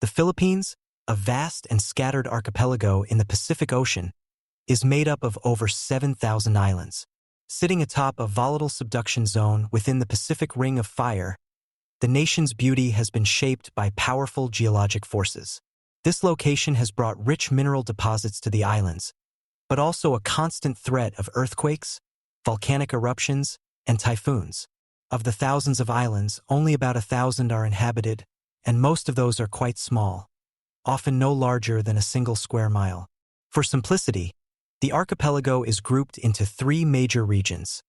The Philippines, a vast and scattered archipelago in the Pacific Ocean, is made up of over 7,000 islands. Sitting atop a volatile subduction zone within the Pacific Ring of Fire, the nation's beauty has been shaped by powerful geologic forces. This location has brought rich mineral deposits to the islands, but also a constant threat of earthquakes, volcanic eruptions, and typhoons. Of the thousands of islands, only about 1,000 are inhabited, and most of those are quite small, often no larger than a single square mile. For simplicity, the archipelago is grouped into 3 major regions: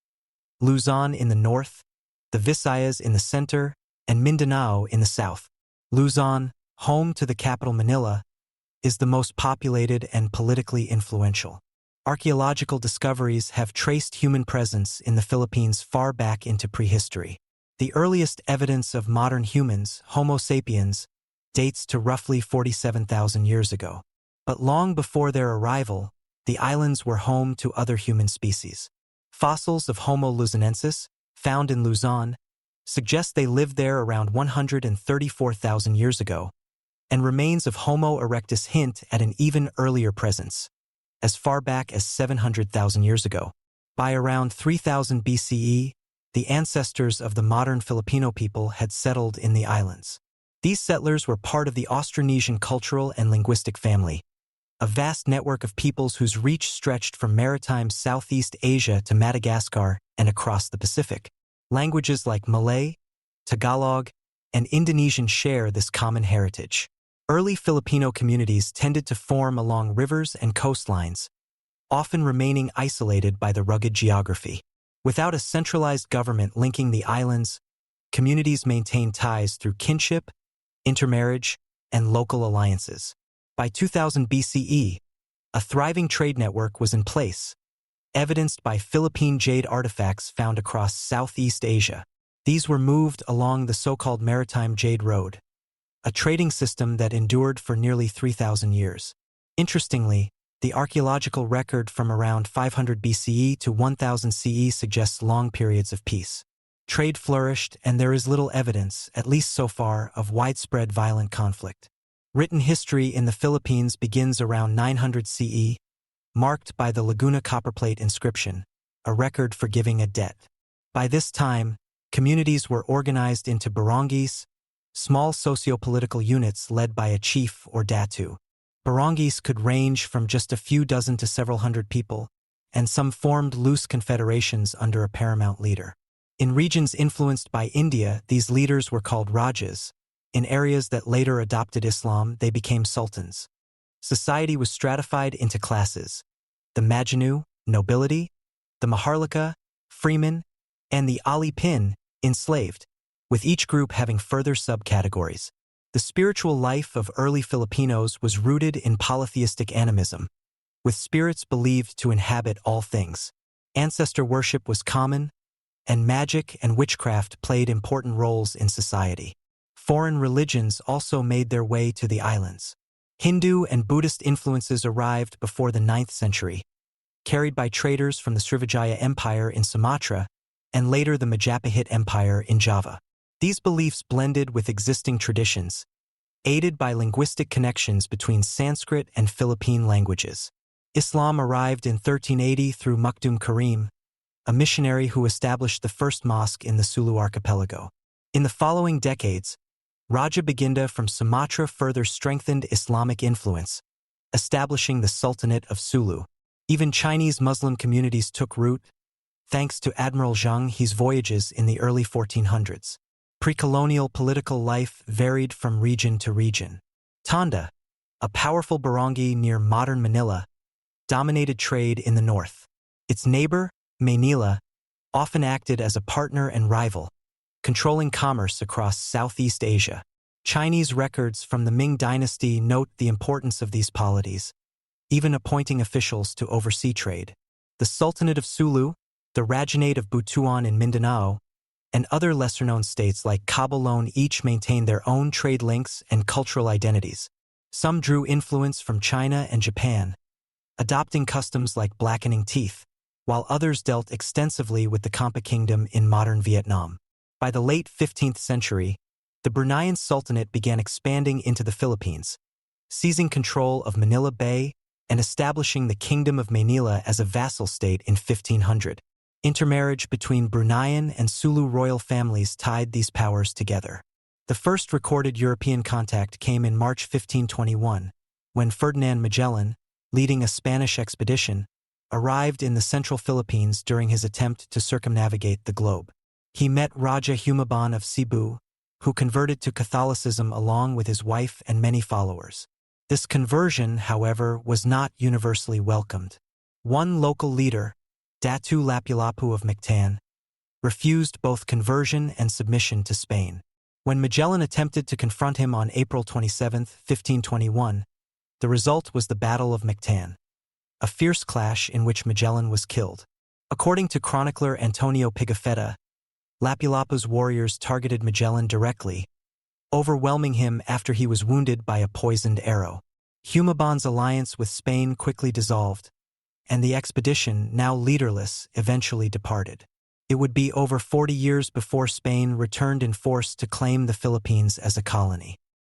Luzon in the north, the Visayas in the center, and Mindanao in the south. Luzon, home to the capital Manila, is the most populated and politically influential. Archaeological discoveries have traced human presence in the Philippines far back into prehistory. The earliest evidence of modern humans, Homo sapiens, dates to roughly 47,000 years ago. But long before their arrival, the islands were home to other human species. Fossils of Homo luzonensis, found in Luzon, suggest they lived there around 134,000 years ago, and remains of Homo erectus hint at an even earlier presence, as far back as 700,000 years ago. By around 3000 BCE, the ancestors of the modern Filipino people had settled in the islands. These settlers were part of the Austronesian cultural and linguistic family, a vast network of peoples whose reach stretched from maritime Southeast Asia to Madagascar and across the Pacific. Languages like Malay, Tagalog, and Indonesian share this common heritage. Early Filipino communities tended to form along rivers and coastlines, often remaining isolated by the rugged geography. Without a centralized government linking the islands, communities maintained ties through kinship, intermarriage, and local alliances. By 2000 BCE, a thriving trade network was in place, evidenced by Philippine jade artifacts found across Southeast Asia. These were moved along the so-called Maritime Jade Road, a trading system that endured for nearly 3,000 years. Interestingly, the archaeological record from around 500 BCE to 1000 CE suggests long periods of peace. Trade flourished, and there is little evidence, at least so far, of widespread violent conflict. Written history in the Philippines begins around 900 CE, marked by the Laguna copperplate inscription, a record for giving a debt. By this time, communities were organized into barangays, small socio-political units led by a chief or datu. Barangays could range from just a few dozen to several hundred people, and some formed loose confederations under a paramount leader. In regions influenced by India, these leaders were called rajas. In areas that later adopted Islam, they became sultans. Society was stratified into classes: the Majanu, nobility; the Maharlika, freemen; and the Alipin, enslaved, with each group having further subcategories. The spiritual life of early Filipinos was rooted in polytheistic animism, with spirits believed to inhabit all things. Ancestor worship was common, and magic and witchcraft played important roles in society. Foreign religions also made their way to the islands. Hindu and Buddhist influences arrived before the 9th century, carried by traders from the Srivijaya Empire in Sumatra and later the Majapahit Empire in Java. These beliefs blended with existing traditions, aided by linguistic connections between Sanskrit and Philippine languages. Islam arrived in 1380 through Mukdum Karim, a missionary who established the first mosque in the Sulu archipelago. In the following decades, Raja Baginda from Sumatra further strengthened Islamic influence, establishing the Sultanate of Sulu. Even Chinese Muslim communities took root, thanks to Admiral Zheng He's voyages in the early 1400s. Pre-colonial political life varied from region to region. Tonda, a powerful barangay near modern Manila, dominated trade in the north. Its neighbor, Maynila, often acted as a partner and rival, controlling commerce across Southeast Asia. Chinese records from the Ming dynasty note the importance of these polities, even appointing officials to oversee trade. The Sultanate of Sulu, the Rajanate of Butuan in Mindanao, and other lesser-known states like Cabalone each maintained their own trade links and cultural identities. Some drew influence from China and Japan, adopting customs like blackening teeth, while others dealt extensively with the Kampa Kingdom in modern Vietnam. By the late 15th century, the Bruneian Sultanate began expanding into the Philippines, seizing control of Manila Bay and establishing the Kingdom of Manila as a vassal state in 1500. Intermarriage between Bruneian and Sulu royal families tied these powers together. The first recorded European contact came in March 1521, when Ferdinand Magellan, leading a Spanish expedition, arrived in the central Philippines during his attempt to circumnavigate the globe. He met Raja Humabon of Cebu, who converted to Catholicism along with his wife and many followers. This conversion, however, was not universally welcomed. One local leader, Datu Lapulapu of Mactan, refused both conversion and submission to Spain. When Magellan attempted to confront him on April 27, 1521, the result was the Battle of Mactan, a fierce clash in which Magellan was killed. According to chronicler Antonio Pigafetta, Lapulapu's warriors targeted Magellan directly, overwhelming him after he was wounded by a poisoned arrow. Humabon's alliance with Spain quickly dissolved, and the expedition, now leaderless, eventually departed. It would be over 40 years before Spain returned in force to claim the Philippines as a colony.